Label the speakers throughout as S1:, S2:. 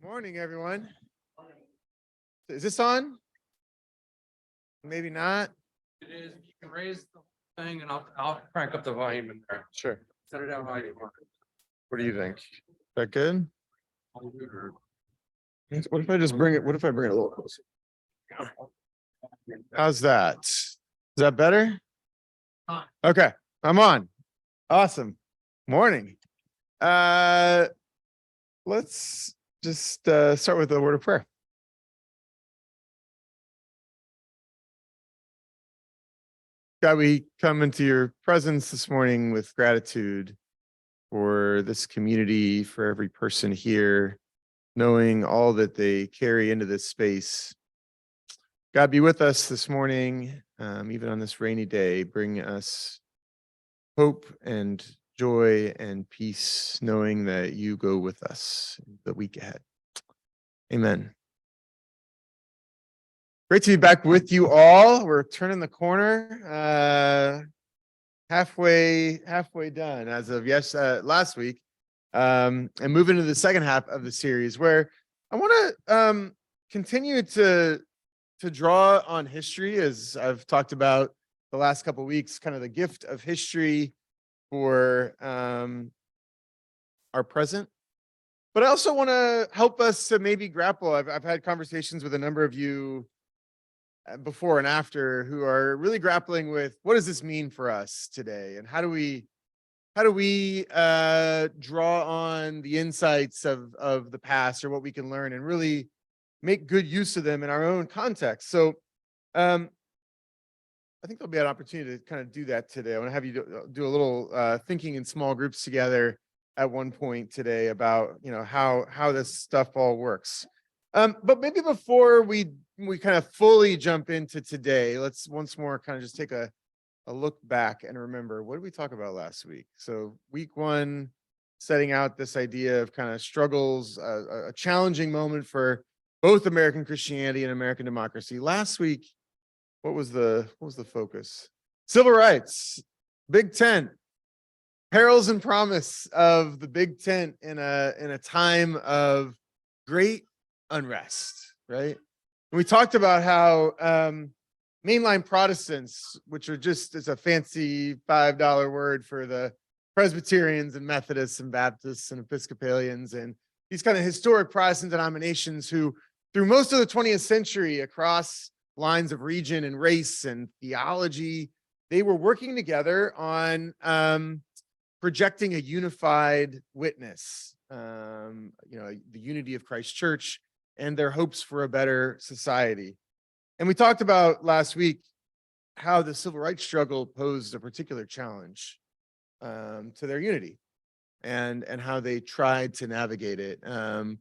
S1: Morning, everyone. Is this on? Maybe not.
S2: It is. You can raise the thing and I'll crank up the volume in there.
S1: Sure.
S2: Set it down how you want.
S1: What do you think? Is that good? What if I just bring it? What if I bring it a little closer? How's that? Is that better? Okay, I'm on. Awesome. Morning. Let's just start with a word of prayer. God, we come into your presence this morning with gratitude for this community, for every person here, knowing all that they carry into this space. God, be with us this morning, even on this rainy day. Bring us hope and joy and peace, knowing that you go with us the week ahead. Amen. Great to be back with you all. We're turning the corner, halfway done as of last week, and moving into the second half of the series, where I want to continue to draw on history, as I've talked about the last couple of weeks, kind of the gift of history for our present. But I also want to help us to maybe grapple. I've had conversations with a number of you before and after who are really grappling with, what does this mean for us today, and how do we draw on the insights of the past, or what we can learn, and really make good use of them in our own context. So I think there'll be an opportunity to kind of do that today. I want to have you do a little thinking in small groups together at one point today about, how this stuff all works. But maybe before we kind of fully jump into today, let's once more kind of just take a look back and remember, what did we talk about last week? So week one, setting out this idea of kind of struggles, a challenging moment for both American Christianity and American democracy. Last week, what was the focus? Civil rights, Big Tent, perils and promise of the Big Tent in a time of great unrest, right? And we talked about how Mainline Protestants, which are just as a fancy $5 word for the Presbyterians and Methodists and Baptists and Episcopalians, and these kind of historic Protestant denominations who, through most of the 20th century, across lines of region and race and theology, they were working together on projecting a unified witness, the unity of Christ's church and their hopes for a better society. And we talked about last week how the civil rights struggle posed a particular challenge to their unity, and how they tried to navigate it. And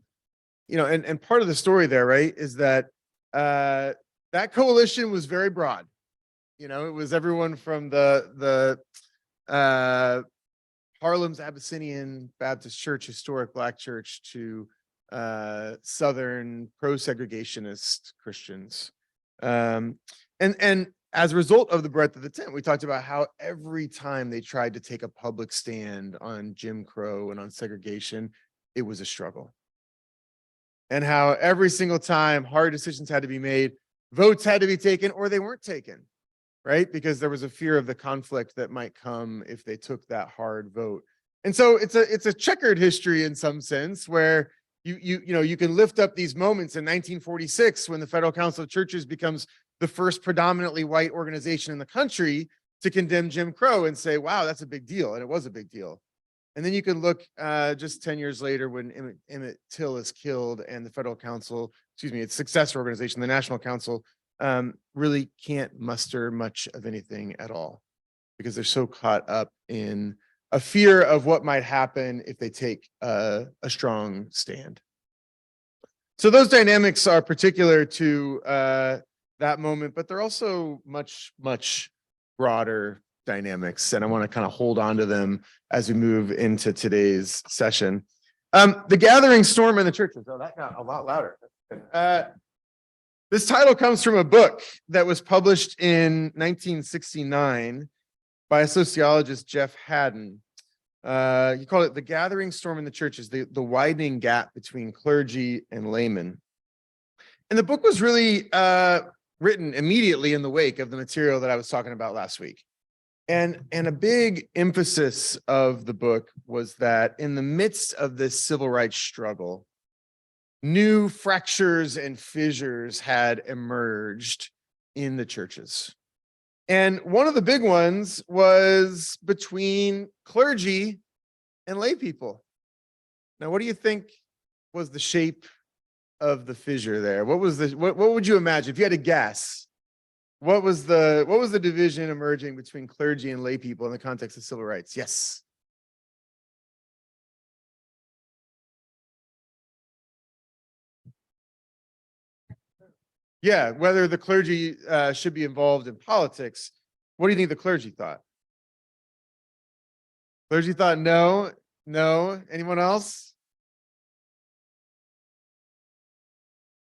S1: part of the story there, right, is that that coalition was very broad. It was everyone from the Harlem's Abyssinian Baptist Church, historic Black church, to Southern pro-segregationist Christians. And as a result of the breadth of the tent, we talked about how every time they tried to take a public stand on Jim Crow and on segregation, it was a struggle. And how every single time hard decisions had to be made, votes had to be taken, or they weren't taken, right? Because there was a fear of the conflict that might come if they took that hard vote. And so it's a checkered history in some sense, where you can lift up these moments in 1946 when the Federal Council of Churches becomes the first predominantly white organization in the country to condemn Jim Crow and say, wow, that's a big deal. And it was a big deal. And then you can look just 10 years later when Emmett Till is killed, and the Federal Council, its successor organization, the National Council, really can't muster much of anything at all, because they're so caught up in a fear of what might happen if they take a strong stand. So those dynamics are particular to that moment, but they're also much, much broader dynamics, and I want to kind of hold on to them as we move into today's session. The gathering storm in the churches. Oh, that got a lot louder. This title comes from a book that was published in 1969 by a sociologist, Jeff Haddon. You call it The Gathering Storm in the Churches, the widening gap between clergy and laymen. And the book was really written immediately in the wake of the material that I was talking about last week. And a big emphasis of the book was that in the midst of this civil rights struggle, new fractures and fissures had emerged in the churches. And one of the big ones was between clergy and lay people. Now, what do you think was the shape of the fissure there? What would you imagine if you had to guess? What was the division emerging between clergy and lay people in the context of civil rights? Yes. Yeah, whether the clergy should be involved in politics. What do you think the clergy thought? Clergy thought no, no. Anyone else?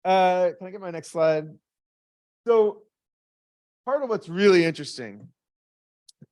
S1: Can I get my next slide? So part of what's really interesting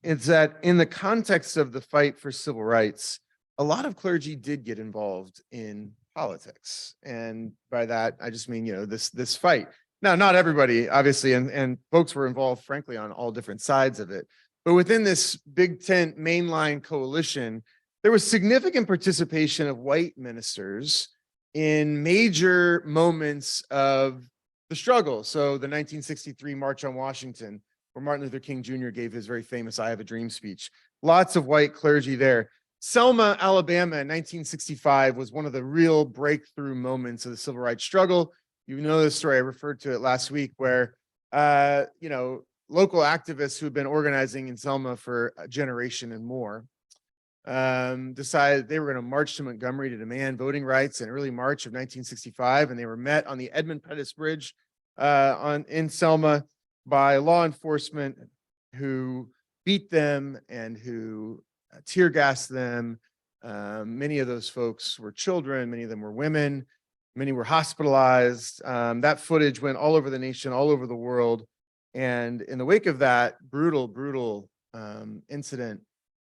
S1: is that in the context of the fight for civil rights, a lot of clergy did get involved in politics. And by that, I just mean, this fight. Now, not everybody, obviously, and folks were involved, frankly, on all different sides of it. But within this big tent mainline coalition, there was significant participation of white ministers in major moments of the struggle. So the 1963 March on Washington, where Martin Luther King Jr. gave his very famous I Have a Dream speech. Lots of white clergy there. Selma, Alabama in 1965 was one of the real breakthrough moments of the civil rights struggle. You know the story, I referred to it last week, where local activists who had been organizing in Selma for a generation and more decided they were going to march to Montgomery to demand voting rights in early March of 1965, and they were met on the Edmund Pettus Bridge in Selma by law enforcement who beat them and who tear gassed them. Many of those folks were children, many of them were women, many were hospitalized. That footage went all over the nation, all over the world. And in the wake of that brutal incident,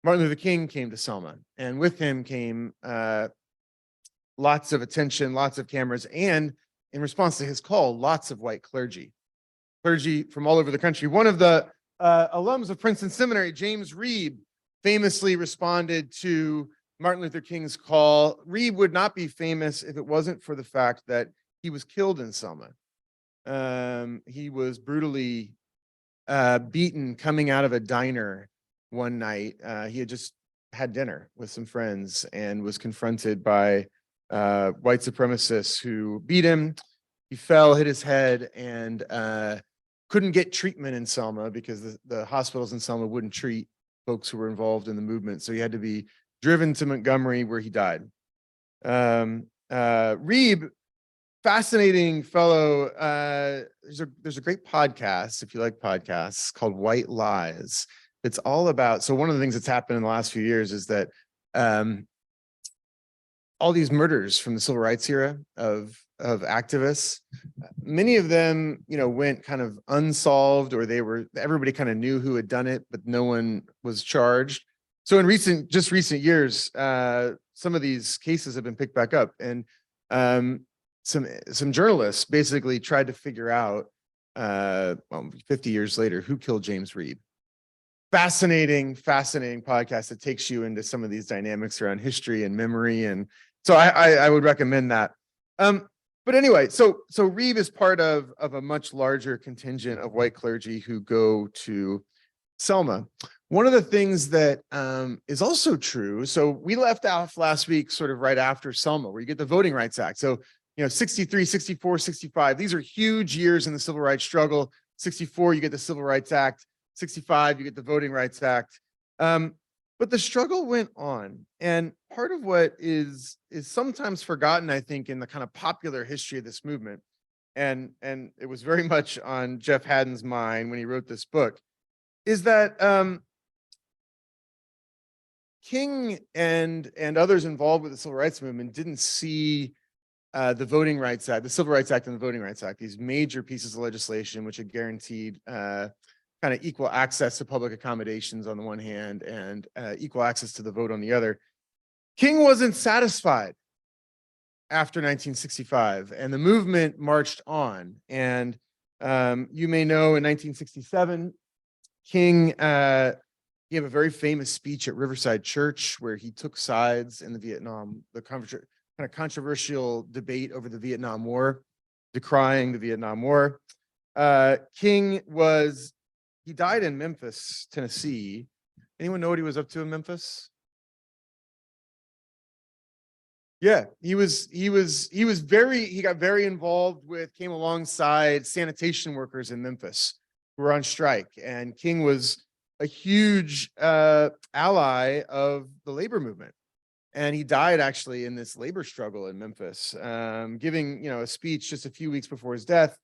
S1: Martin Luther King came to Selma, and with him came lots of attention, lots of cameras, and in response to his call, lots of white clergy from all over the country. One of the alums of Princeton Seminary, James Reeb, famously responded to Martin Luther King's call. Reeb would not be famous if it wasn't for the fact that he was killed in Selma. He was brutally beaten coming out of a diner one night. He had just had dinner with some friends and was confronted by white supremacists who beat him. He fell, hit his head, and couldn't get treatment in Selma because the hospitals in Selma wouldn't treat folks who were involved in the movement. So he had to be driven to Montgomery, where he died. Reeb, fascinating fellow. There's a great podcast, if you like podcasts, called White Lies. It's all about, so one of the things that's happened in the last few years is that all these murders from the civil rights era of activists, many of them, went kind of unsolved, or everybody kind of knew who had done it, but no one was charged. So in recent years, some of these cases have been picked back up, and some journalists basically tried to figure out 50 years later who killed James Reeb. Fascinating podcast that takes you into some of these dynamics around history and memory, and so I would recommend that. But anyway, so Reeb is part of a much larger contingent of white clergy who go to Selma. One of the things that is also true, so we left off last week sort of right after Selma, where you get the Voting Rights Act. So 63, 64, 65, these are huge years in the civil rights struggle. 64, you get the Civil Rights Act. 65, you get the Voting Rights Act. But the struggle went on. And part of what is sometimes forgotten, I think, in the kind of popular history of this movement, and it was very much on Jeff Haddon's mind when he wrote this book, is that King and others involved with the civil rights movement didn't see the Voting Rights Act, the Civil Rights Act and the Voting Rights Act, these major pieces of legislation which had guaranteed kind of equal access to public accommodations on the one hand and equal access to the vote on the other. King wasn't satisfied after 1965, and the movement marched on. And you may know in 1967, King gave a very famous speech at Riverside Church where he took sides in the kind of controversial debate over the Vietnam War, decrying the Vietnam War. He died in Memphis, Tennessee. Anyone know what he was up to in Memphis? Yeah, he got very involved came alongside sanitation workers in Memphis who were on strike. And King was a huge ally of the labor movement. And he died actually in this labor struggle in Memphis, giving, a speech just a few weeks before his death,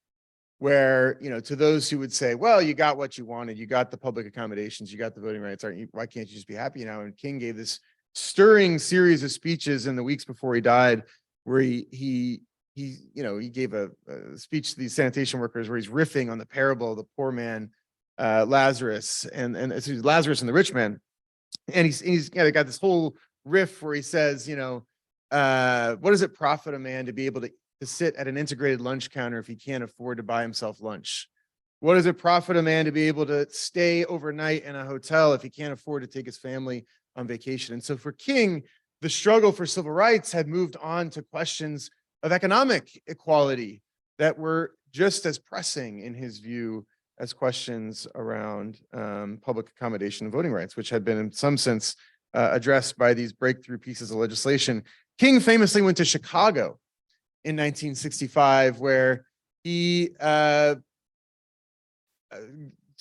S1: where, to those who would say, well, you got what you wanted, you got the public accommodations, you got the voting rights, why can't you just be happy now? And King gave this stirring series of speeches in the weeks before he died, where he gave a speech to these sanitation workers where he's riffing on the parable of the poor man, Lazarus, and Lazarus and the rich man. And he's got this whole riff where he says, what does it profit a man to be able to sit at an integrated lunch counter if he can't afford to buy himself lunch? What does it profit a man to be able to stay overnight in a hotel if he can't afford to take his family on vacation? And so for King, the struggle for civil rights had moved on to questions of economic equality that were just as pressing in his view as questions around public accommodation and voting rights, which had been in some sense addressed by these breakthrough pieces of legislation. King famously went to Chicago in 1965, where he got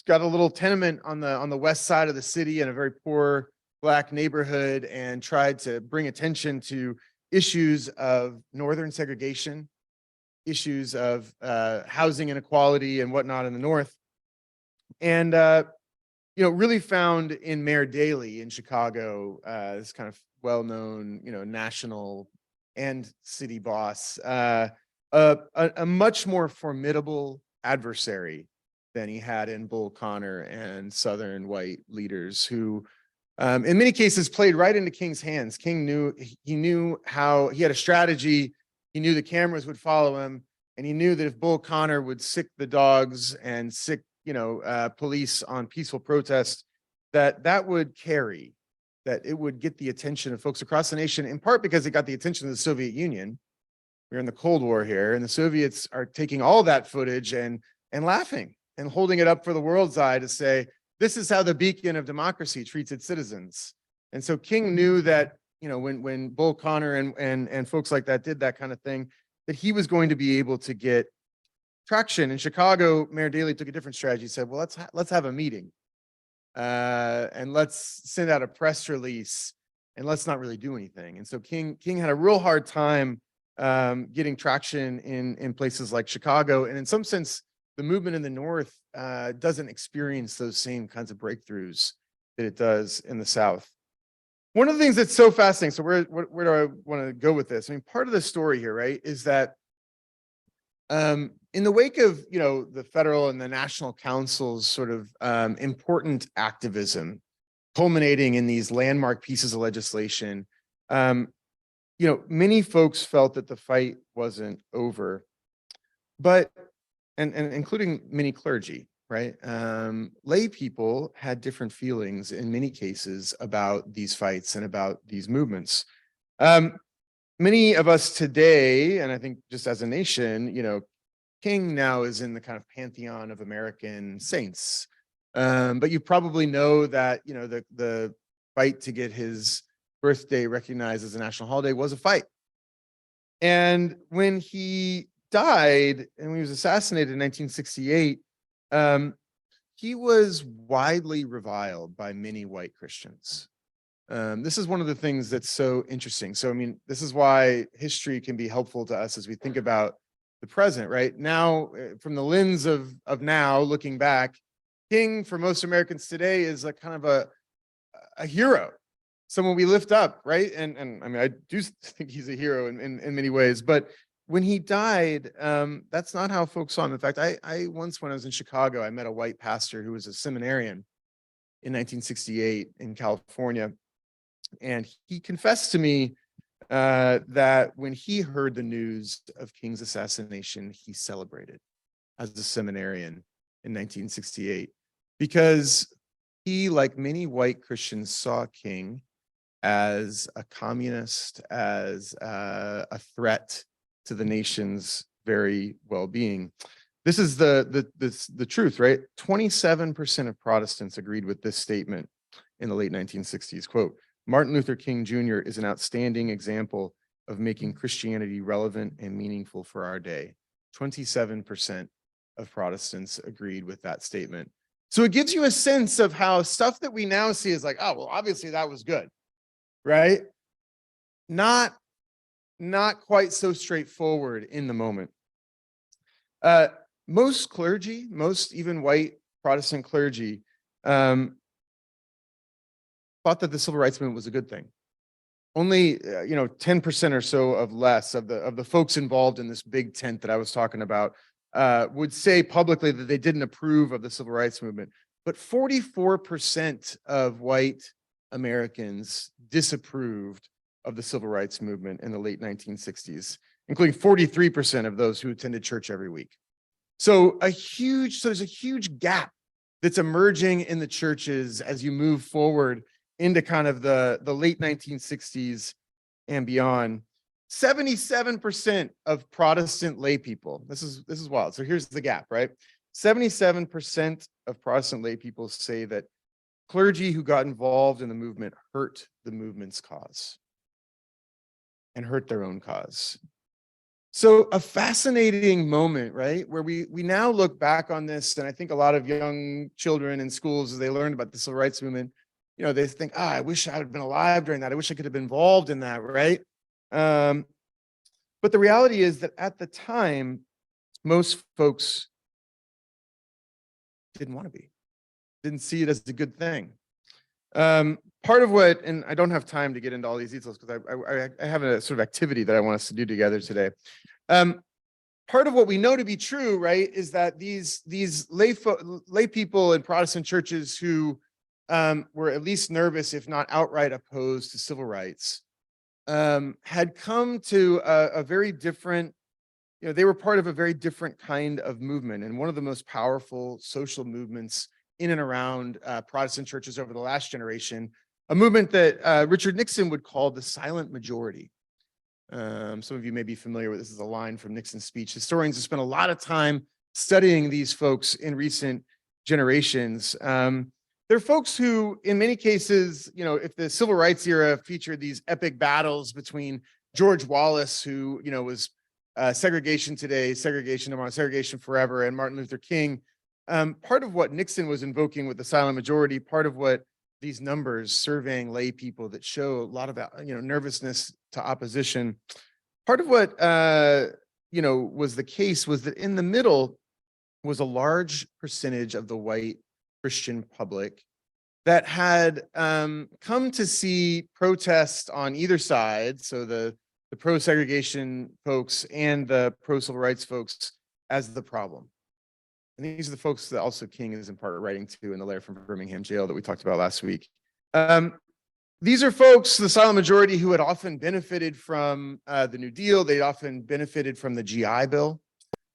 S1: a little tenement on the west side of the city in a very poor Black neighborhood, and tried to bring attention to issues of northern segregation, issues of housing inequality and whatnot in the North. And really found in Mayor Daley in Chicago, this kind of well-known, national and city boss, a much more formidable adversary than he had in Bull Connor and Southern white leaders who, in many cases, played right into King's hands. King knew how he had a strategy. He knew the cameras would follow him, and he knew that if Bull Connor would sick the dogs and sick, police on peaceful protest, that would carry, that it would get the attention of folks across the nation, in part because it got the attention of the Soviet Union. We're in the Cold War here, and the Soviets are taking all that footage and laughing and holding it up for the world's eye to say, this is how the beacon of democracy treats its citizens. And so King knew that, when Bull Connor and folks like that did that kind of thing, that he was going to be able to get traction. In Chicago, Mayor Daley took a different strategy. He said, well, let's have a meeting, and let's send out a press release, and let's not really do anything. And so King had a real hard time getting traction in places like Chicago. And in some sense, the movement in the North doesn't experience those same kinds of breakthroughs that it does in the South. One of the things that's so fascinating, so where do I want to go with this? I mean, part of the story here, right, is that in the wake of, the federal and the national council's sort of important activism, culminating in these landmark pieces of legislation, many folks felt that the fight wasn't over, but and including many clergy, right? Lay people had different feelings in many cases about these fights and about these movements. Many of us today, and I think just as a nation, King now is in the kind of pantheon of American saints. But you probably know that, the fight to get his birthday recognized as a national holiday was a fight. And when he died and when he was assassinated in 1968, he was widely reviled by many white Christians. This is one of the things that's so interesting. So, I mean, this is why history can be helpful to us as we think about the present, right? Now, from the lens of now, looking back, King, for most Americans today, is a kind of a hero, someone we lift up, right? And I mean, I do think he's a hero in many ways, but when he died, that's not how folks saw him. In fact, I once, when I was in Chicago, I met a white pastor who was a seminarian in 1968 in California. And he confessed to me that when he heard the news of King's assassination, he celebrated as a seminarian in 1968, because he, like many white Christians, saw King as a communist, as a threat to the nation's very well-being. This is the truth, right? 27% of Protestants agreed with this statement in the late 1960s. Quote, Martin Luther King Jr. is an outstanding example of making Christianity relevant and meaningful for our day. 27% of Protestants agreed with that statement. So it gives you a sense of how stuff that we now see is like, oh, well, obviously that was good, right? Not quite so straightforward in the moment. Most clergy, most even white Protestant clergy, thought that the civil rights movement was a good thing. Only 10% or so of the folks involved in this big tent that I was talking about would say publicly that they didn't approve of the civil rights movement. But 44% of white Americans disapproved of the civil rights movement in the late 1960s, including 43% of those who attended church every week. So there's a huge gap that's emerging in the churches as you move forward into kind of the late 1960s and beyond. 77% of Protestant lay people, this is wild. So here's the gap, right? 77% of Protestant lay people say that clergy who got involved in the movement hurt the movement's cause and hurt their own cause. So a fascinating moment, right? Where we now look back on this, and I think a lot of young children in schools, as they learned about the civil rights movement, they think, I wish I had been alive during that. I wish I could have been involved in that, right? But the reality is that at the time, most folks didn't want to be, didn't see it as a good thing. Part of what, and I don't have time to get into all these details because I have a sort of activity that I want us to do together today. Part of what we know to be true, right, is that these lay people in Protestant churches who were at least nervous, if not outright opposed to civil rights, had come to a very different, they were part of a very different kind of movement, and one of the most powerful social movements in and around Protestant churches over the last generation, a movement that Richard Nixon would call the silent majority. Some of you may be familiar with this. Is a line from Nixon's speech. Historians have spent a lot of time studying these folks in recent generations. They're folks who, in many cases, if the civil rights era featured these epic battles between George Wallace, who, was segregation today, segregation tomorrow, segregation forever, and Martin Luther King, part of what Nixon was invoking with the silent majority, part of what these numbers surveying lay people that show a lot of, nervousness to opposition, part of what, was the case was that in the middle was a large percentage of the white Christian public that had come to see protests on either side, so the pro-segregation folks and the pro-civil rights folks, as the problem. And these are the folks that also King is in part writing to in the letter from Birmingham jail that we talked about last week. These are folks, the silent majority, who had often benefited from the New Deal. They often benefited from the GI Bill.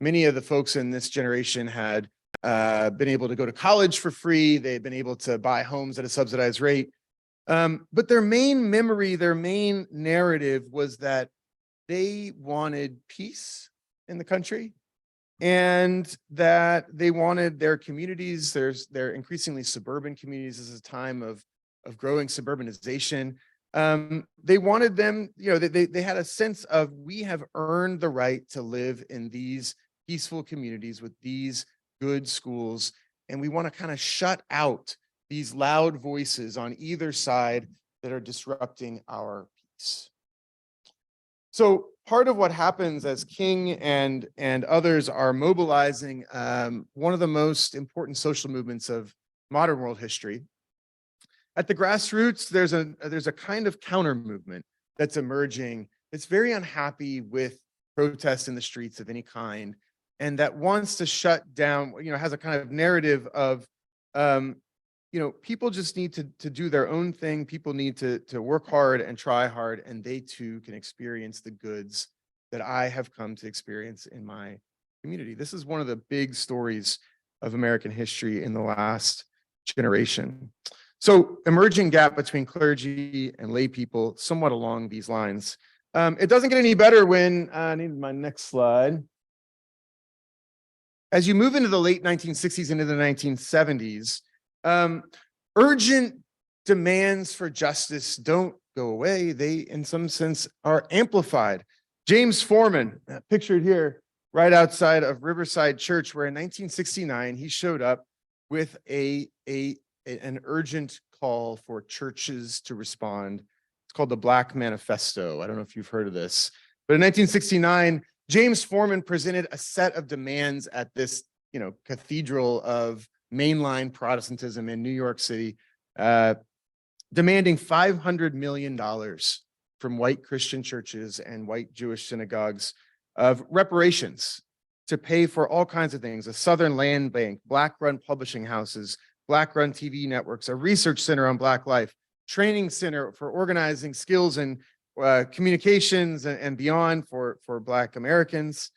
S1: Many of the folks in this generation had been able to go to college for free. They had been able to buy homes at a subsidized rate. But their main memory, their main narrative was that they wanted peace in the country, and that they wanted their communities, their increasingly suburban communities, as a time of growing suburbanization. They wanted them, they had a sense of, we have earned the right to live in these peaceful communities with these good schools, and we want to kind of shut out these loud voices on either side that are disrupting our peace. So part of what happens as King and others are mobilizing one of the most important social movements of modern world history, at the grassroots, there's a kind of counter movement that's emerging. It's very unhappy with protest in the streets of any kind, and that wants to shut down, has a kind of narrative of, people just need to do their own thing. People need to work hard and try hard, and they too can experience the goods that I have come to experience in my community. This is one of the big stories of American history in the last generation. So, emerging gap between clergy and lay people, somewhat along these lines. It doesn't get any better when, I need my next slide. As you move into the late 1960s into the 1970s, urgent demands for justice don't go away. They, in some sense, are amplified. James Foreman, pictured here, right outside of Riverside Church, where in 1969, he showed up with an urgent call for churches to respond. It's called the Black Manifesto. I don't know if you've heard of this, but in 1969, James Foreman presented a set of demands at this, cathedral of mainline Protestantism in New York City, demanding $500 million from white Christian churches and white Jewish synagogues of reparations to pay for all kinds of things: a Southern land bank, Black-run publishing houses, Black-run TV networks, a research center on Black life, training center for organizing skills and communications and beyond for Black Americans.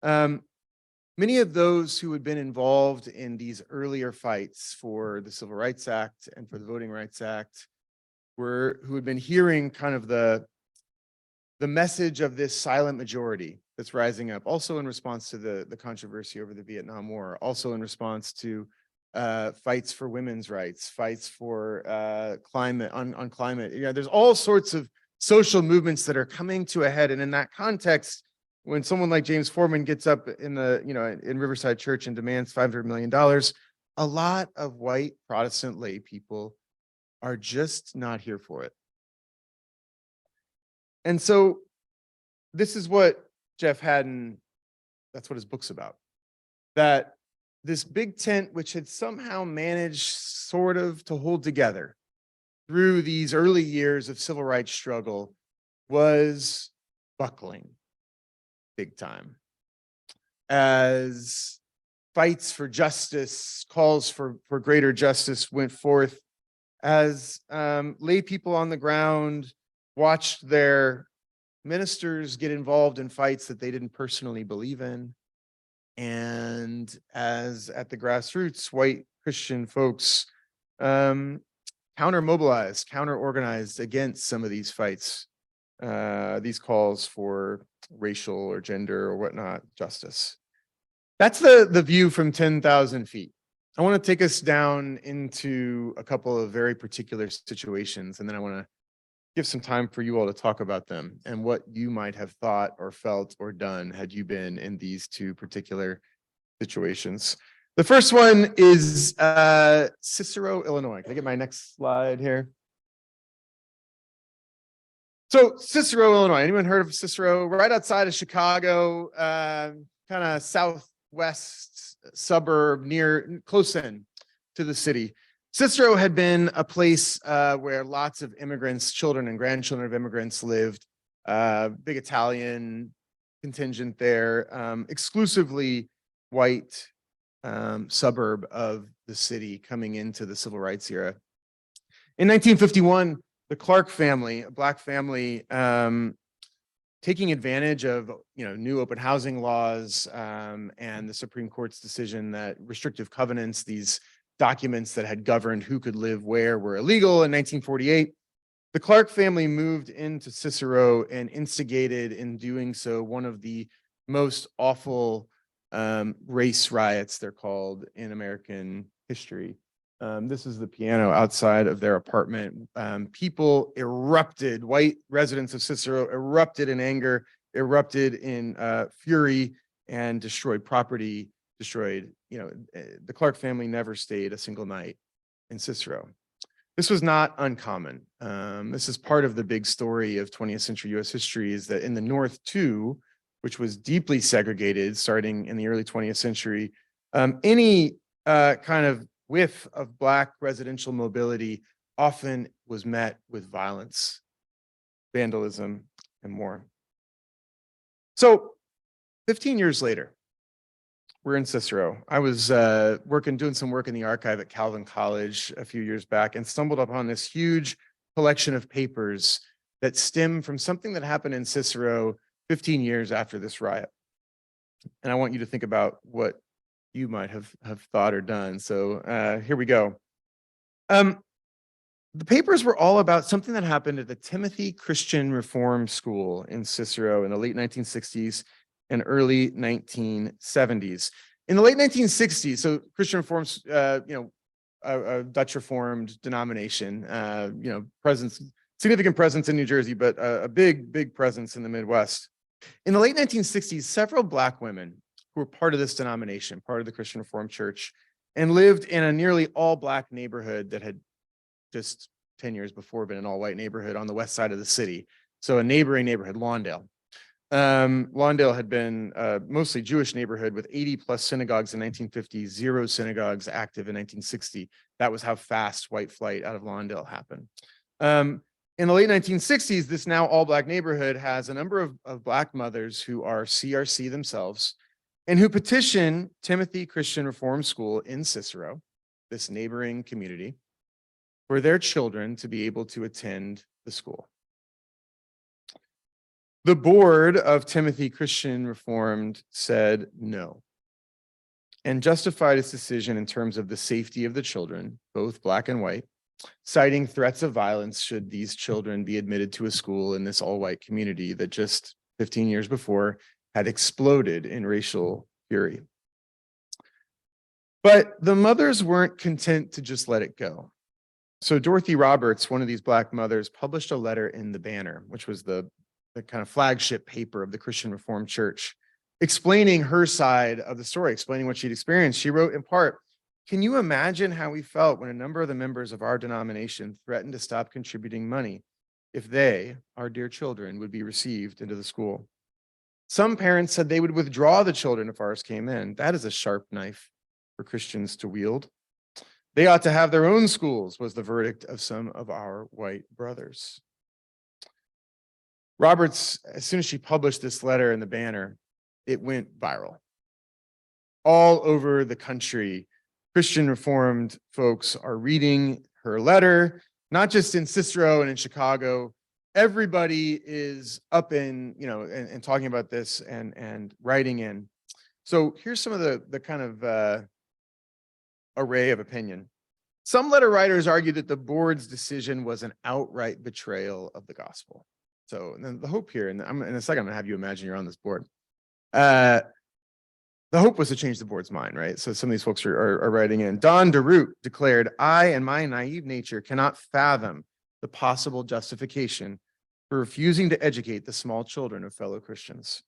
S1: Many of those who had been involved in these earlier fights for the Civil Rights Act and for the Voting Rights Act who had been hearing kind of the message of this silent majority that's rising up, also in response to the controversy over the Vietnam War, also in response to fights for women's rights, fights for climate, on climate. There's all sorts of social movements that are coming to a head. And in that context, when someone like James Foreman gets up in in Riverside Church and demands $500 million, a lot of white Protestant lay people are just not here for it. And so this is what Jeff Haddon, that's what his book's about. That this big tent, which had somehow managed sort of to hold together through these early years of civil rights struggle, was buckling big time. As fights for justice, calls for greater justice went forth, as lay people on the ground watched their ministers get involved in fights that they didn't personally believe in, and as at the grassroots, white Christian folks counter-mobilized, counter-organized against some of these fights, these calls for racial or gender or whatnot justice. That's the view from 10,000 feet. I want to take us down into a couple of very particular situations, and then I want to give some time for you all to talk about them and what you might have thought or felt or done had you been in these two particular situations. The first one is Cicero, Illinois. Can I get my next slide here? So Cicero, Illinois. Anyone heard of Cicero? Right outside of Chicago, kind of southwest suburb, close in to the city. Cicero had been a place where lots of immigrants, children and grandchildren of immigrants lived. Big Italian contingent there, exclusively white suburb of the city coming into the civil rights era. In 1951, the Clark family, a Black family, taking advantage of new open housing laws and the Supreme Court's decision that restrictive covenants, these documents that had governed who could live where, were illegal in 1948. The Clark family moved into Cicero and instigated, in doing so, one of the most awful race riots, they're called, in American history. This is the piano outside of their apartment. People erupted, white residents of Cicero erupted in anger, erupted in fury, and destroyed property, the Clark family never stayed a single night in Cicero. This was not uncommon. This is part of the big story of 20th century US history, is that in the North too, which was deeply segregated starting in the early 20th century, any kind of whiff of Black residential mobility often was met with violence, vandalism, and more. So 15 years later, we're in Cicero. I was doing some work in the archive at Calvin College a few years back and stumbled upon this huge collection of papers that stem from something that happened in Cicero 15 years after this riot. And I want you to think about what you might have thought or done. So here we go. The papers were all about something that happened at the Timothy Christian Reform School in Cicero in the late 1960s and early 1970s. In the late 1960s, so Christian Reform's, a Dutch Reformed denomination, significant presence in New Jersey, but a big presence in the Midwest. In the late 1960s, several Black women who were part of this denomination, part of the Christian Reformed Church, and lived in a nearly all Black neighborhood that had just 10 years before been an all-white neighborhood on the west side of the city. So a neighboring neighborhood, Lawndale. Lawndale had been a mostly Jewish neighborhood with 80 plus synagogues in 1950, 0 synagogues active in 1960. That was how fast white flight out of Lawndale happened. In the late 1960s, this now all-Black neighborhood has a number of Black mothers who are CRC themselves and who petition Timothy Christian Reform School in Cicero, this neighboring community, for their children to be able to attend the school. The board of Timothy Christian Reformed said no and justified its decision in terms of the safety of the children, both Black and white, citing threats of violence should these children be admitted to a school in this all-white community that just 15 years before had exploded in racial fury. But the mothers weren't content to just let it go. So Dorothy Roberts, one of these Black mothers, published a letter in the Banner, which was the kind of flagship paper of the Christian Reformed Church, explaining her side of the story, explaining what she'd experienced. She wrote in part, "Can you imagine how we felt when a number of the members of our denomination threatened to stop contributing money if they, our dear children, would be received into the school? Some parents said they would withdraw the children if ours came in. That is a sharp knife for Christians to wield. They ought to have their own schools," was the verdict of some of our white brothers. Roberts, as soon as she published this letter in the Banner, it went viral. All over the country, Christian Reformed folks are reading her letter, not just in Cicero and in Chicago. Everybody is up in, and talking about this and writing in. So here's some of the kind of array of opinion. Some letter writers argue that the board's decision was an outright betrayal of the gospel. So and then the hope here, and in a second, I'm going to have you imagine you're on this board. The hope was to change the board's mind, right? So some of these folks are writing in. Don DeRoot declared, "I and my naive nature cannot fathom the possible justification for refusing to educate the small children of fellow Christians.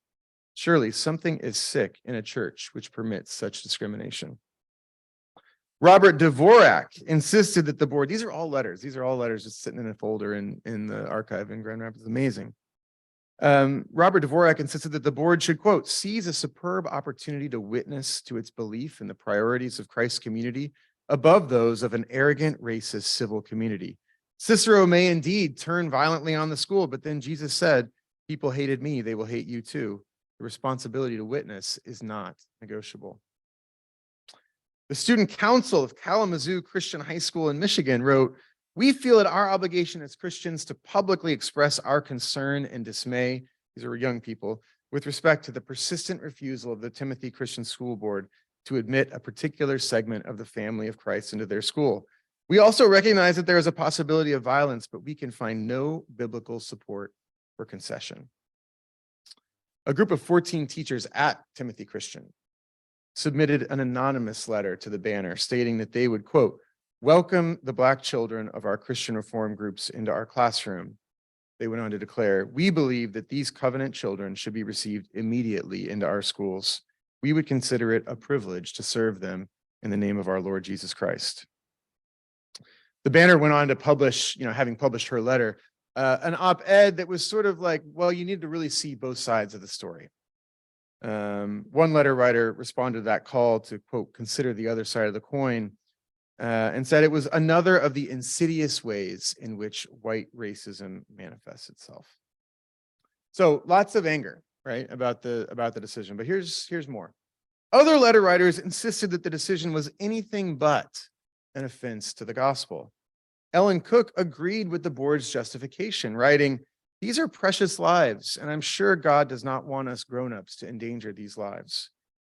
S1: Surely something is sick in a church which permits such discrimination." Robert Dvorak insisted that the board, these are all letters just sitting in a folder in the archive in Grand Rapids. Amazing. Robert Dvorak insisted that the board should, quote, "seize a superb opportunity to witness to its belief in the priorities of Christ's community above those of an arrogant, racist civil community. Cicero may indeed turn violently on the school, but then Jesus said, 'People hated me, they will hate you too.' The responsibility to witness is not negotiable." The Student Council of Kalamazoo Christian High School in Michigan wrote, "We feel it our obligation as Christians to publicly express our concern and dismay," these are young people, "with respect to the persistent refusal of the Timothy Christian School Board to admit a particular segment of the family of Christ into their school. We also recognize that there is a possibility of violence, but we can find no biblical support for concession." A group of 14 teachers at Timothy Christian submitted an anonymous letter to the Banner stating that they would, quote, "welcome the Black children of our Christian Reform groups into our classroom." They went on to declare, "We believe that these covenant children should be received immediately into our schools. We would consider it a privilege to serve them in the name of our Lord Jesus Christ." The Banner went on to publish, having published her letter, an op-ed that was sort of like, well, you need to really see both sides of the story. One letter writer responded to that call to, quote, "consider the other side of the coin," and said it was another of the insidious ways in which white racism manifests itself. So lots of anger, right, about the decision. But here's more. Other letter writers insisted that the decision was anything but an offense to the gospel. Ellen Cook agreed with the board's justification, writing, "These are precious lives, and I'm sure God does not want us grown-ups to endanger these lives.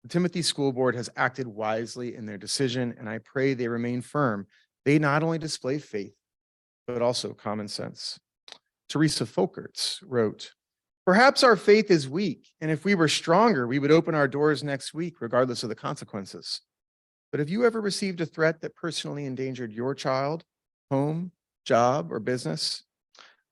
S1: The Timothy School Board has acted wisely in their decision, and I pray they remain firm. They not only display faith, but also common sense." Teresa Folkerts wrote, "Perhaps our faith is weak, and if we were stronger, we would open our doors next week, regardless of the consequences. But have you ever received a threat that personally endangered your child, home, job, or business?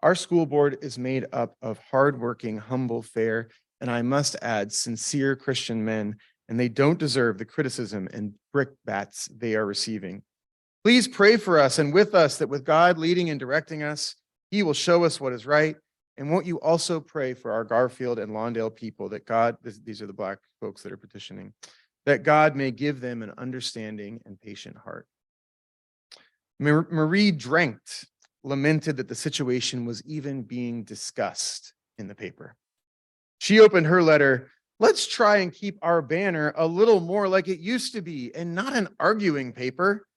S1: Our school board is made up of hardworking, humble, fair, and I must add, sincere Christian men, and they don't deserve the criticism and brickbats they are receiving. Please pray for us and with us that with God leading and directing us, He will show us what is right. And won't you also pray for our Garfield and Lawndale people that God," these are the Black folks that are petitioning, "that God may give them an understanding and patient heart." Marie Drenkt lamented that the situation was even being discussed in the paper. She opened her letter, "Let's try and keep our banner a little more like it used to be and not an arguing paper."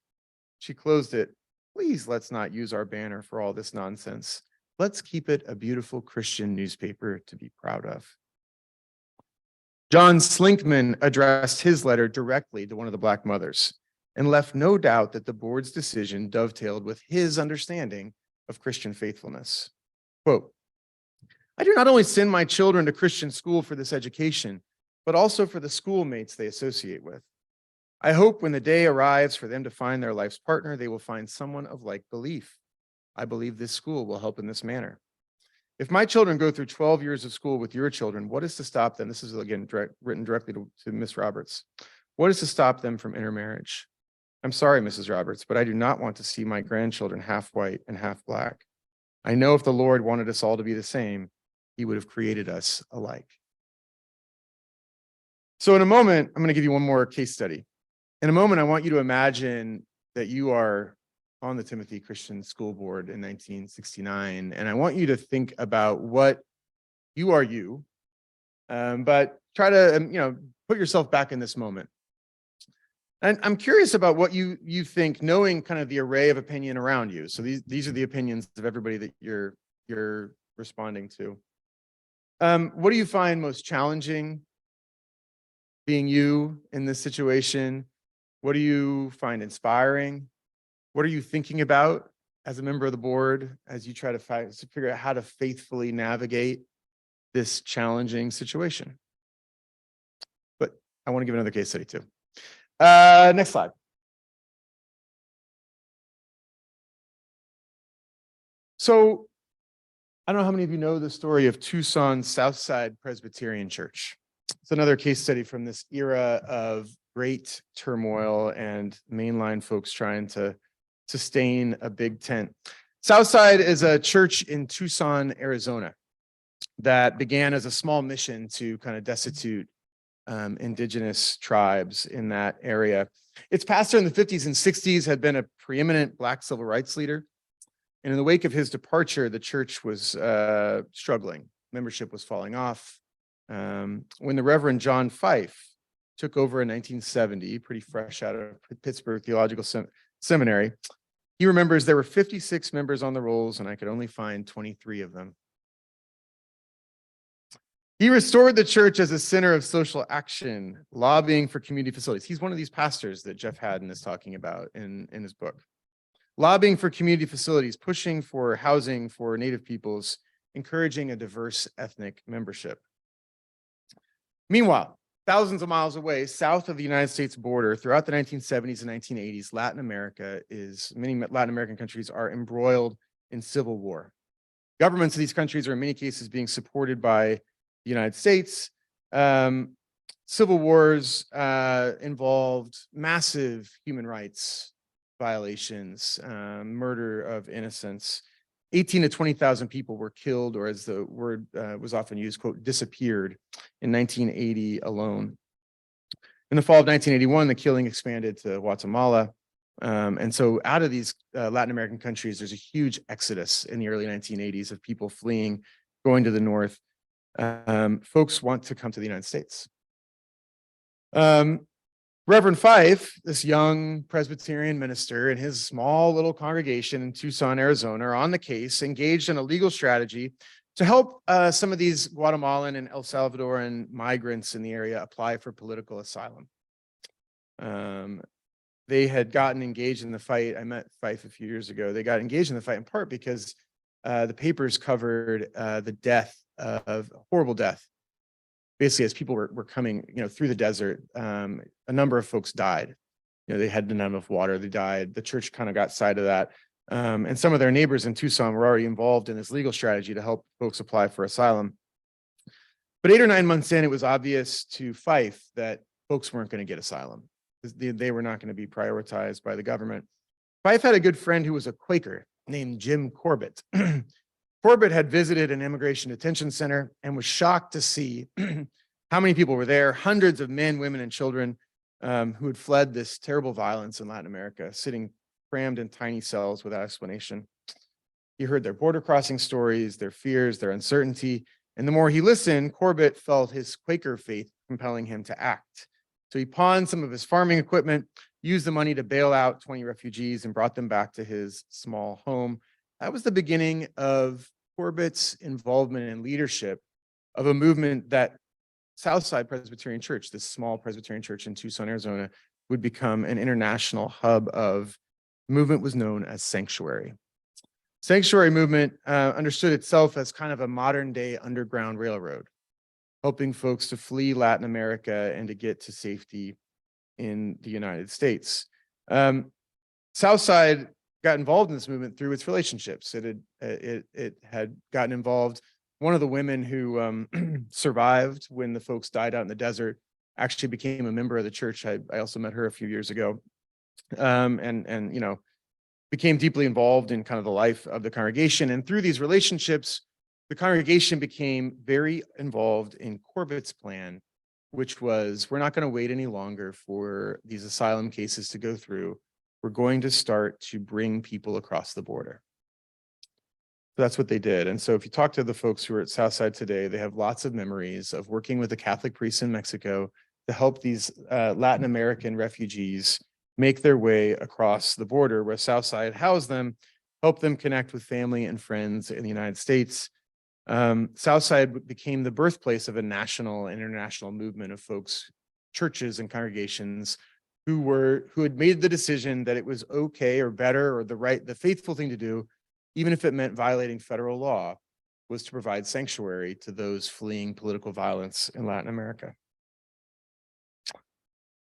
S1: She closed it, "Please let's not use our banner for all this nonsense. Let's keep it a beautiful Christian newspaper to be proud of." John Slinkman addressed his letter directly to one of the Black mothers and left no doubt that the board's decision dovetailed with his understanding of Christian faithfulness. Quote, "I do not only send my children to Christian school for this education, but also for the schoolmates they associate with. I hope when the day arrives for them to find their life's partner, they will find someone of like belief. I believe this school will help in this manner. If my children go through 12 years of school with your children, what is to stop them?" This is again written directly to Miss Roberts. "What is to stop them from intermarriage? I'm sorry, Mrs. Roberts, but I do not want to see my grandchildren half white and half Black. I know if the Lord wanted us all to be the same, He would have created us alike." So in a moment, I'm going to give you one more case study. In a moment, I want you to imagine that you are on the Timothy Christian School Board in 1969, and I want you to think about what you are but try to put yourself back in this moment. And I'm curious about what you think, knowing kind of the array of opinion around you. So these are the opinions of everybody that you're responding to. What do you find most challenging being you in this situation? What do you find inspiring? What are you thinking about as a member of the board as you try to figure out how to faithfully navigate this challenging situation? But I want to give another case study too. Next slide. So I don't know how many of you know the story of Tucson Southside Presbyterian Church. It's another case study from this era of great turmoil and mainline folks trying to sustain a big tent. Southside is a church in Tucson, Arizona, that began as a small mission to kind of destitute indigenous tribes in that area. Its pastor in the 50s and 60s had been a preeminent Black civil rights leader. And in the wake of his departure, the church was struggling. Membership was falling off. When the Reverend John Fife took over in 1970, pretty fresh out of Pittsburgh Theological Seminary, he remembers there were 56 members on the rolls, and I could only find 23 of them. He restored the church as a center of social action, lobbying for community facilities. He's one of these pastors that Jeff Haddon is talking about in his book. Lobbying for community facilities, pushing for housing for Native peoples, encouraging a diverse ethnic membership. Meanwhile, thousands of miles away, south of the United States border, throughout the 1970s and 1980s, many Latin American countries are embroiled in civil war. Governments of these countries are in many cases being supported by the United States. Civil wars involved massive human rights violations, murder of innocents. 18 to 20,000 people were killed, or as the word was often used, quote, disappeared in 1980 alone. In the fall of 1981, the killing expanded to Guatemala. And so out of these Latin American countries, there's a huge exodus in the early 1980s of people fleeing, going to the north. folks want to come to the United States. Reverend Fife, this young Presbyterian minister and his small little congregation in Tucson, Arizona, are on the case, engaged in a legal strategy to help some of these Guatemalan and El Salvadoran migrants in the area apply for political asylum. They had gotten engaged in the fight. I met Fife a few years ago. They got engaged in the fight in part because the papers covered the death of horrible death. Basically, as people were coming, through the desert, a number of folks died. They had none of water. They died. The church kind of got side of that. And some of their neighbors in Tucson were already involved in this legal strategy to help folks apply for asylum. But 8 or 9 months in, it was obvious to Fife that folks weren't going to get asylum. They were not going to be prioritized by the government. Fife had a good friend who was a Quaker named Jim Corbett. Corbett had visited an immigration detention center and was shocked to see how many people were there, hundreds of men, women, and children who had fled this terrible violence in Latin America, sitting crammed in tiny cells without explanation. He heard their border crossing stories, their fears, their uncertainty, and the more he listened, Corbett felt his Quaker faith compelling him to act. So he pawned some of his farming equipment, used the money to bail out 20 refugees, and brought them back to his small home. That was the beginning of Corbett's involvement and leadership of a movement that Southside Presbyterian Church, this small Presbyterian church in Tucson, Arizona, would become an international hub of. The movement was known as Sanctuary. Sanctuary movement understood itself as kind of a modern day underground railroad, helping folks to flee Latin America and to get to safety in the United States. Southside got involved in this movement through its relationships. It had gotten involved. One of the women who survived when the folks died out in the desert actually became a member of the church. I also met her a few years ago, and became deeply involved in kind of the life of the congregation. And through these relationships, the congregation became very involved in Corbett's plan, which was, we're not going to wait any longer for these asylum cases to go through. We're going to start to bring people across the border. So that's what they did. And so if you talk to the folks who are at Southside today, they have lots of memories of working with the Catholic priests in Mexico to help these Latin American refugees make their way across the border, where Southside housed them, help them connect with family and friends in the United States. Southside became the birthplace of a national and international movement of folks, churches and congregations who had made the decision that it was okay or better or the faithful thing to do, even if it meant violating federal law, was to provide sanctuary to those fleeing political violence in Latin America.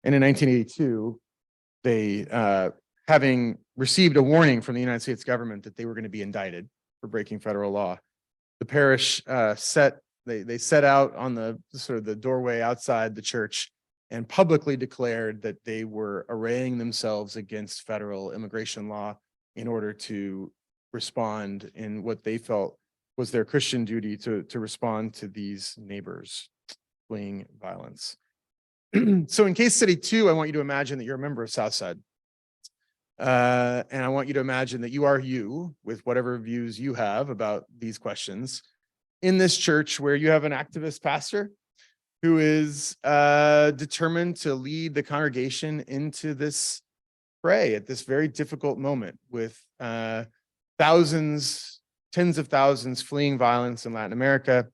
S1: And in 1982, they, having received a warning from the United States government that they were going to be indicted for breaking federal law, the parish set out on the sort of the doorway outside the church and publicly declared that they were arraying themselves against federal immigration law in order to respond in what they felt was their Christian duty to respond to these neighbors fleeing violence. So in case study 2, I want you to imagine that you're a member of Southside. And I want you to imagine that you are you, with whatever views you have about these questions, in this church where you have an activist pastor who is determined to lead the congregation into this fray at this very difficult moment, with thousands, tens of thousands fleeing violence in Latin America,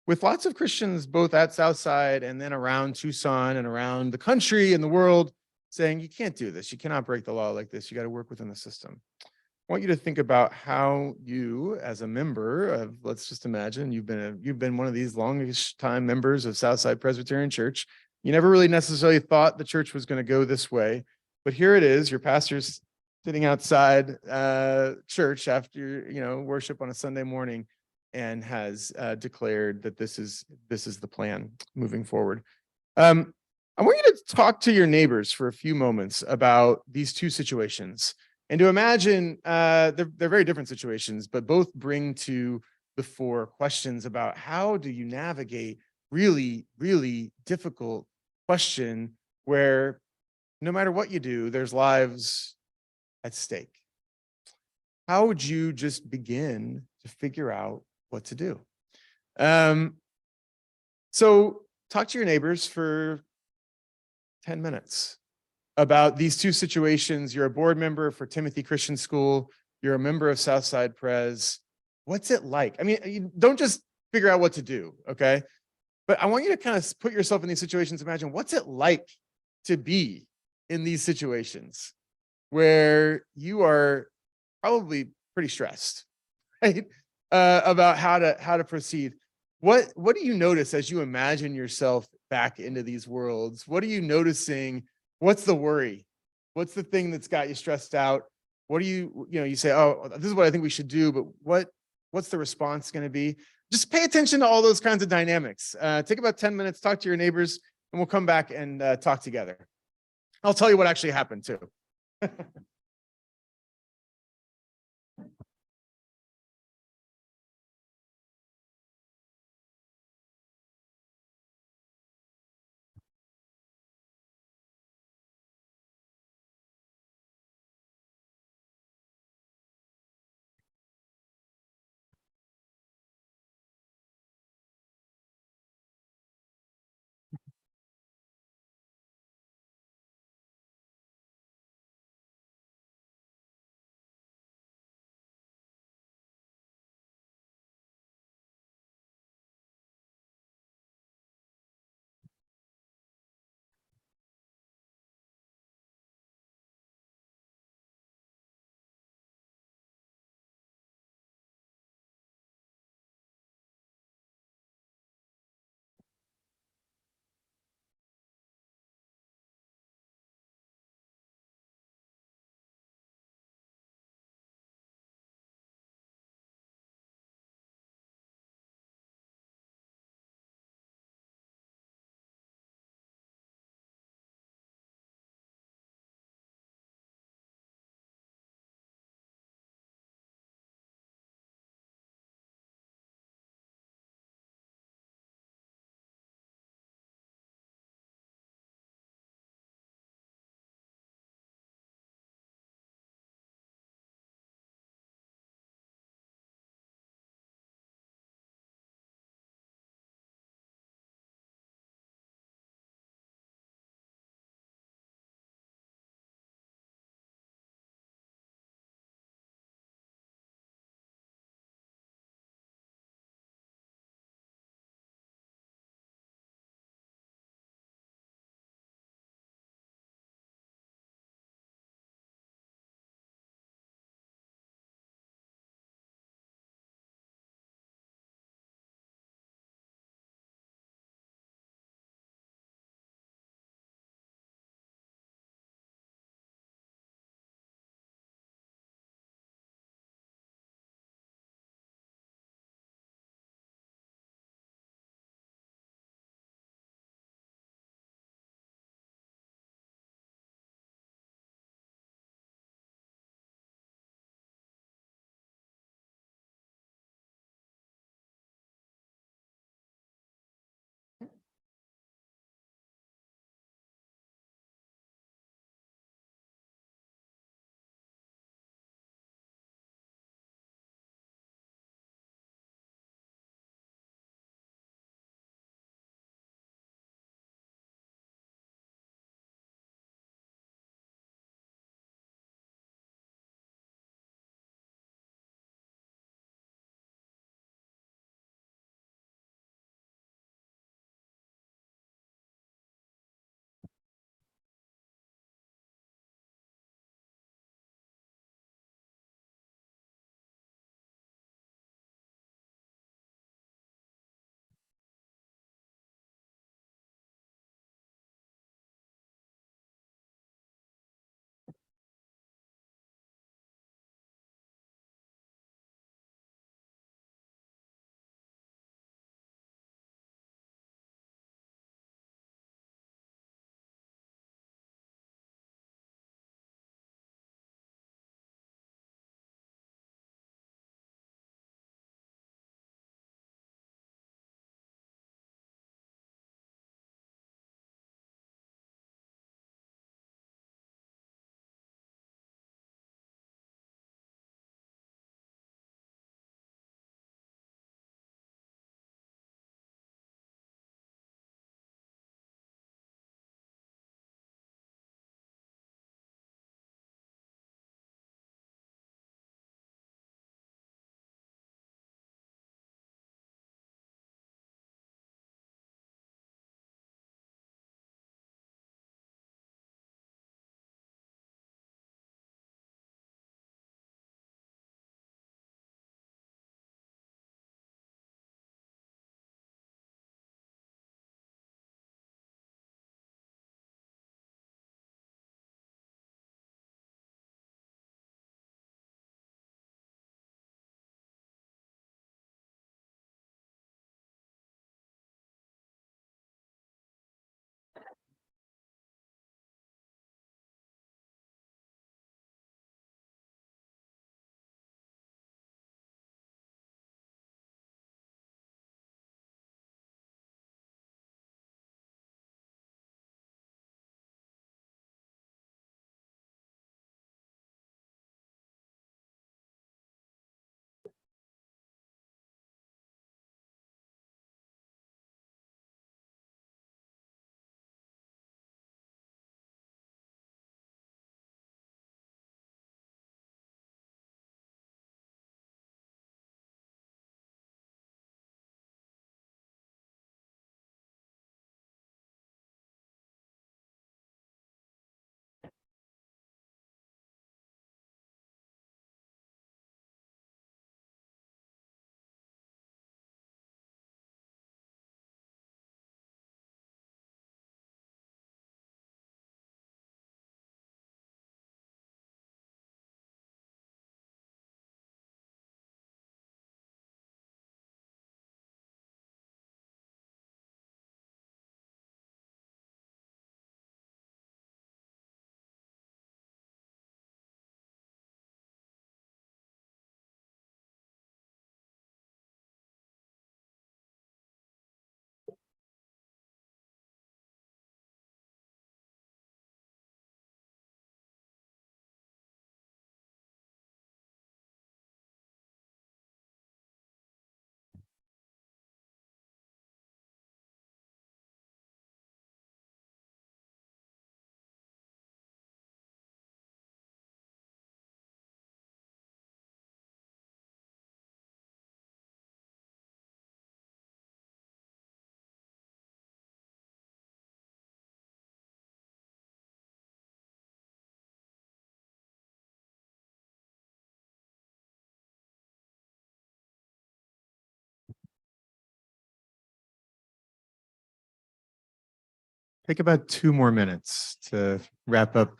S1: with lots of Christians both at Southside and then around Tucson and around the country and the world saying, you can't do this. You cannot break the law like this. You got to work within the system. I want you to think about how you, as a member of, let's just imagine you've been one of these longest time members of Southside Presbyterian Church. You never really necessarily thought the church was going to go this way, but here it is. Your pastor's sitting outside church after worship on a Sunday morning, and has declared that this is the plan moving forward. I want you to talk to your neighbors for a few moments about these two situations, and to imagine they're very different situations, but both bring to the fore questions about how do you navigate really, really difficult question where no matter what you do, there's lives at stake. How would you just begin to figure out what to do? So talk to your neighbors for 10 minutes about these two situations. You're a board member for Timothy Christian School. You're a member of Southside Pres. What's it like? I mean, you don't just figure out what to do, okay? But I want you to kind of put yourself in these situations. Imagine what's it like to be in these situations where you are probably pretty stressed, right? About how to proceed. What do you notice as you imagine yourself back into these worlds? What are you noticing? What's the worry? What's the thing that's got you stressed out? What do you say, oh, this is what I think we should do, but what's the response going to be? Just pay attention to all those kinds of dynamics. Take about 10 minutes, talk to your neighbors, and we'll come back and talk together. I'll tell you what actually happened too. take about 2 more minutes to wrap up.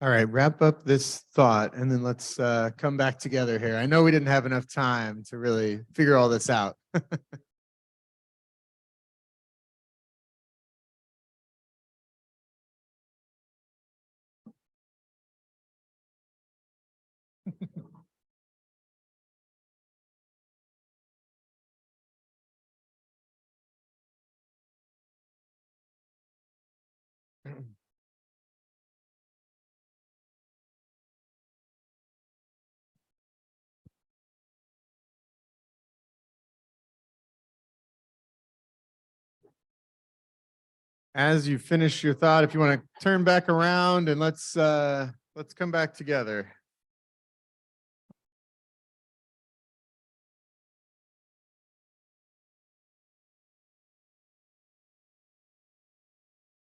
S1: All right, wrap up this thought and then let's come back together here. I know we didn't have enough time to really figure all this out. As you finish your thought, if you want to turn back around and let's come back together.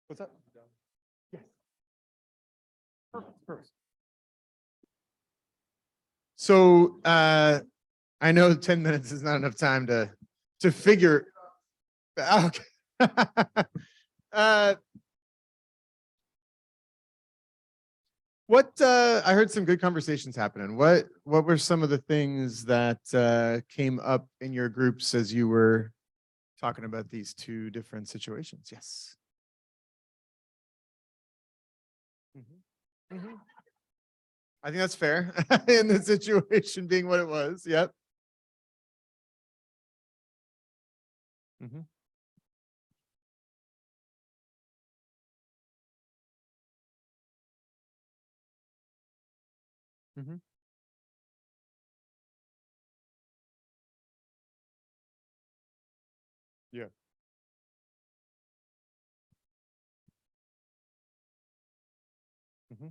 S1: What's up? Yes. Perfect. So I know 10 minutes is not enough time to figure. Okay. What I heard some good conversations happening. What were some of the things that came up in your groups as you were talking about these two different situations? Yes. Mhm. I think that's fair in the situation being what it was. Yep. Hmm. Hmm. Yeah. Hmm.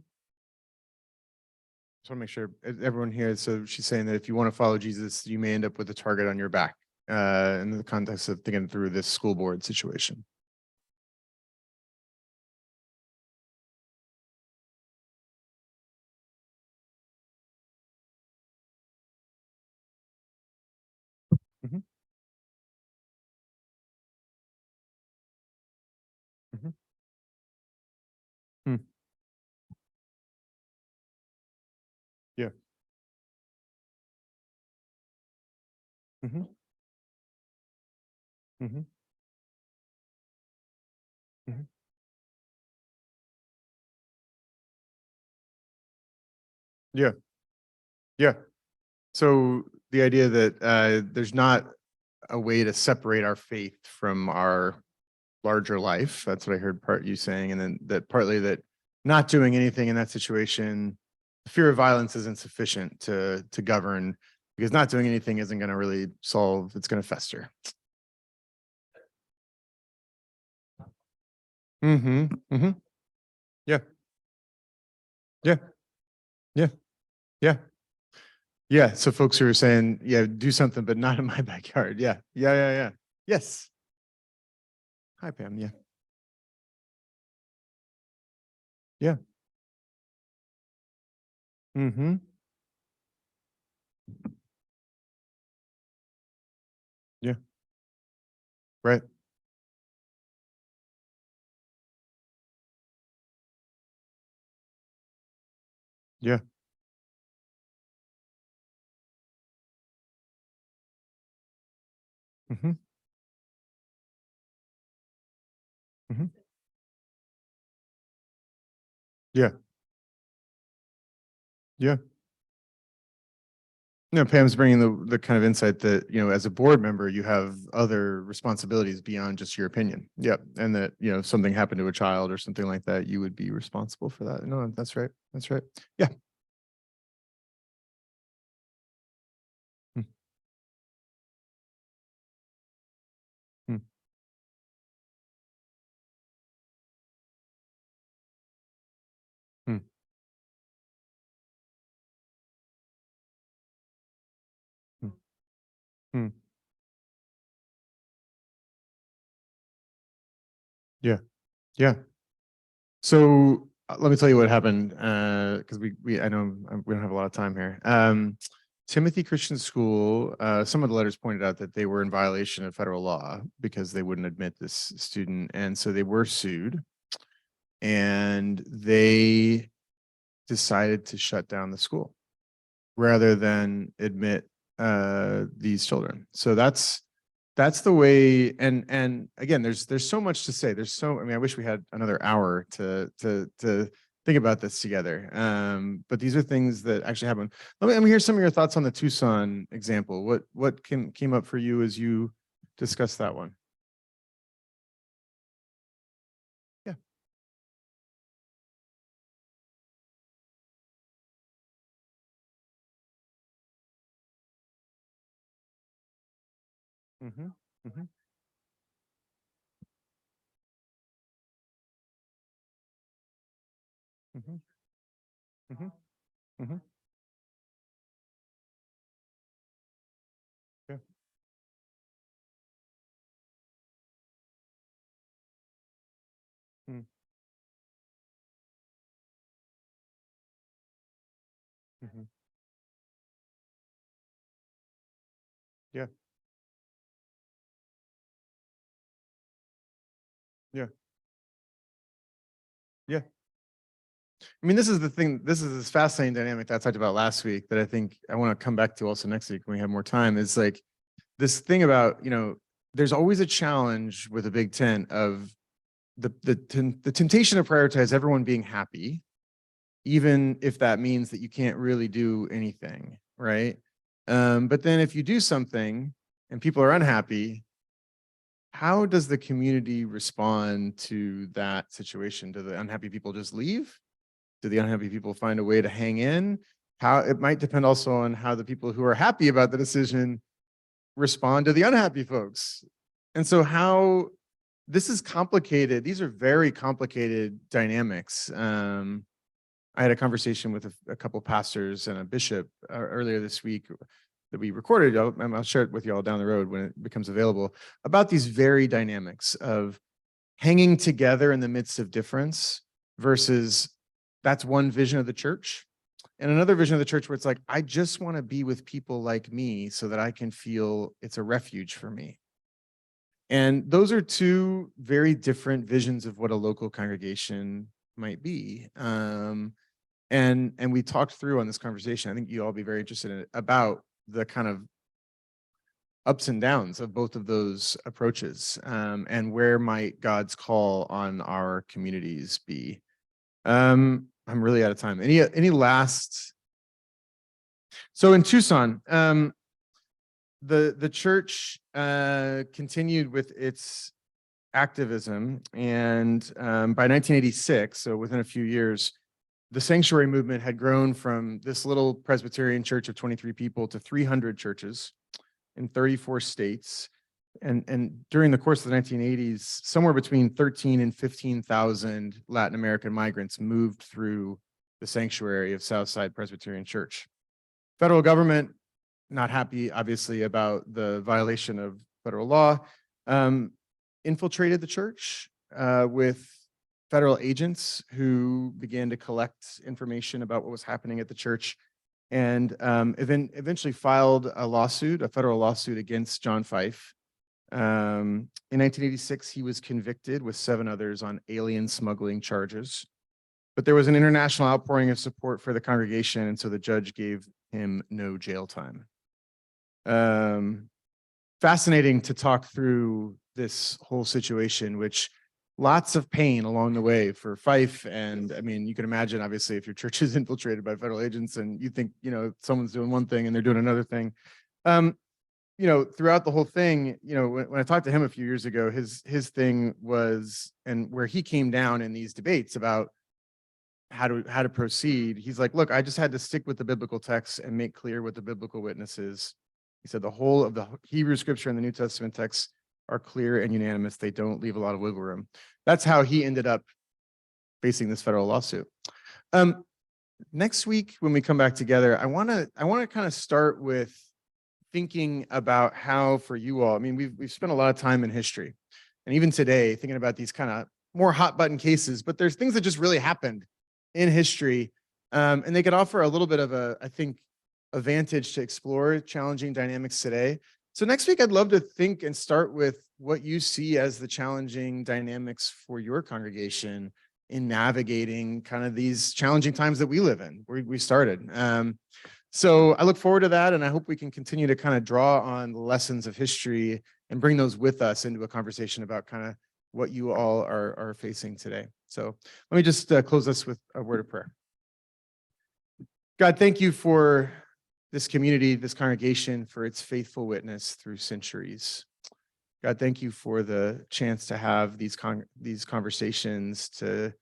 S1: Just want to make sure everyone here. So she's saying that if you want to follow Jesus, you may end up with a target on your back in the context of thinking through this school board situation. Hmm. Hmm. Hmm. Yeah. Hmm. Hmm. Hmm. Yeah. Yeah. So the idea that there's not a way to separate our faith from our larger life. That's what I heard part you saying. And then that partly that not doing anything in that situation, the fear of violence isn't sufficient to govern because not doing anything isn't going to really solve, it's going to fester. Mm-hmm. Mm-hmm. Yeah. Yeah. Yeah. Yeah. Yeah. So folks who are saying, yeah, do something, but not in my backyard. Yeah. Yeah. Yeah. Yeah. Yes. Hi, Pam. Yeah. Yeah. Mm-hmm. Yeah. Right. Yeah. Mm-hmm. Mm-hmm. Yeah. Yeah. No, Pam's bringing the kind of insight that, as a board member, you have other responsibilities beyond just your opinion. Yep. And that, if something happened to a child or something like that, you would be responsible for that. No, that's right. That's right. Yeah. Mm, mm, mm, mm, mm. Yeah. Yeah. So let me tell you what happened, because I know we don't have a lot of time here. Timothy Christian School, some of the letters pointed out that they were in violation of federal law because they wouldn't admit this student, and so they were sued, and they decided to shut down the school rather than admit these children. So that's the way. And again, there's so much to say. I mean, I wish we had another hour to think about this together. But these are things that actually happen. Let me hear some of your thoughts on the Tucson example. What came up for you as you discussed that one? Yeah. Mm-hmm. Mm-hmm. Mm-hmm. Mm-hmm. Mm-hmm. Yeah. Mm-hmm. Mm-hmm. Yeah. Yeah. Yeah. I mean, this is the thing. This is this fascinating dynamic that I talked about last week that I think I want to come back to also next week when we have more time. Is like this thing about, there's always a challenge with a Big Tent of the temptation to prioritize everyone being happy, even if that means that you can't really do anything, right? But then if you do something and people are unhappy, how does the community respond to that situation? Do the unhappy people just leave? Do the unhappy people find a way to hang in? How it might depend also on how the people who are happy about the decision respond to the unhappy folks. And so how this is complicated. These are very complicated dynamics. I had a conversation with a couple pastors and a bishop earlier this week that we recorded. I'll share it with you all down the road when it becomes available, about these very dynamics of hanging together in the midst of difference versus that's one vision of the church. And another vision of the church where it's like, I just want to be with people like me so that I can feel it's a refuge for me. And those are two very different visions of what a local congregation might be. And we talked through on this conversation, I think you all be very interested in it, about the kind of ups and downs of both of those approaches, and where might God's call on our communities be. I'm really out of time. Any last? So in Tucson, the church continued with its activism, and by 1986, so within a few years, the sanctuary movement had grown from this little Presbyterian church of 23 people to 300 churches in 34 states. And during the course of the 1980s, somewhere between 13 and 15,000 Latin American migrants moved through the sanctuary of Southside Presbyterian Church. Federal government, not happy, obviously, about the violation of federal law, infiltrated the church with federal agents who began to collect information about what was happening at the church, and eventually filed a federal lawsuit against John Fife. In 1986, he was convicted with 7 others on alien smuggling charges. But there was an international outpouring of support for the congregation, and so the judge gave him no jail time. Fascinating to talk through this whole situation, which lots of pain along the way for Fife. And I mean, you can imagine, obviously, if your church is infiltrated by federal agents and you think, someone's doing one thing and they're doing another thing. Throughout the whole thing, when I talked to him a few years ago, his thing was, and where he came down in these debates about how to proceed, he's like, look, I just had to stick with the biblical text and make clear what the biblical witness is. He said the whole of the Hebrew scripture and the New Testament texts are clear and unanimous. They don't leave a lot of wiggle room. That's how he ended up facing this federal lawsuit. Next week, when we come back together, I want to kind of start with thinking about how, for you all, I mean, we've spent a lot of time in history, and even today, thinking about these kind of more hot button cases, but there's things that just really happened in history, and they could offer a little bit of a vantage to explore challenging dynamics today. So next week, I'd love to think and start with what you see as the challenging dynamics for your congregation in navigating kind of these challenging times that we live in, where we started. So I look forward to that, and I hope we can continue to kind of draw on the lessons of history and bring those with us into a conversation about kind of what you all are facing today. So let me just close this with a word of prayer. God, thank you for this community, this congregation, for its faithful witness through centuries. God, thank you for the chance to have these conversations, to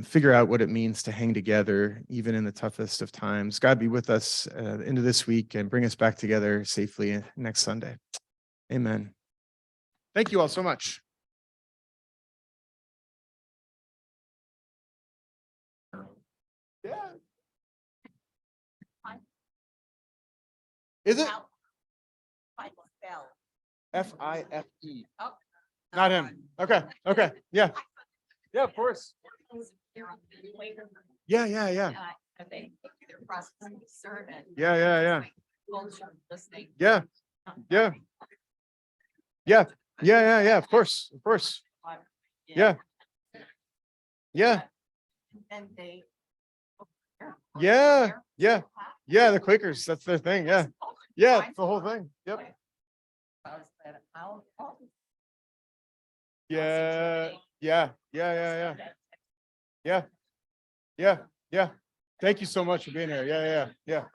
S1: figure out what it means to hang together, even in the toughest of times. God, be with us into this week and bring us back together safely next Sunday. Amen. Thank you all so much. Yeah. Is it? F-I-F-E. Not him. Okay. Okay. Yeah. Yeah, of course. Yeah. Yeah. Yeah. Yeah. Yeah. Yeah. Yeah. Yeah. Yeah. Yeah. Of course. Of course. Yeah. Yeah. Yeah. Yeah. Yeah. The Quakers. That's their thing. Yeah. Yeah. It's the whole thing. Yep. Yeah. Yeah. Yeah. Yeah. Yeah. Yeah. Yeah. Yeah. Thank you so much for being here. Yeah. Yeah. Yeah.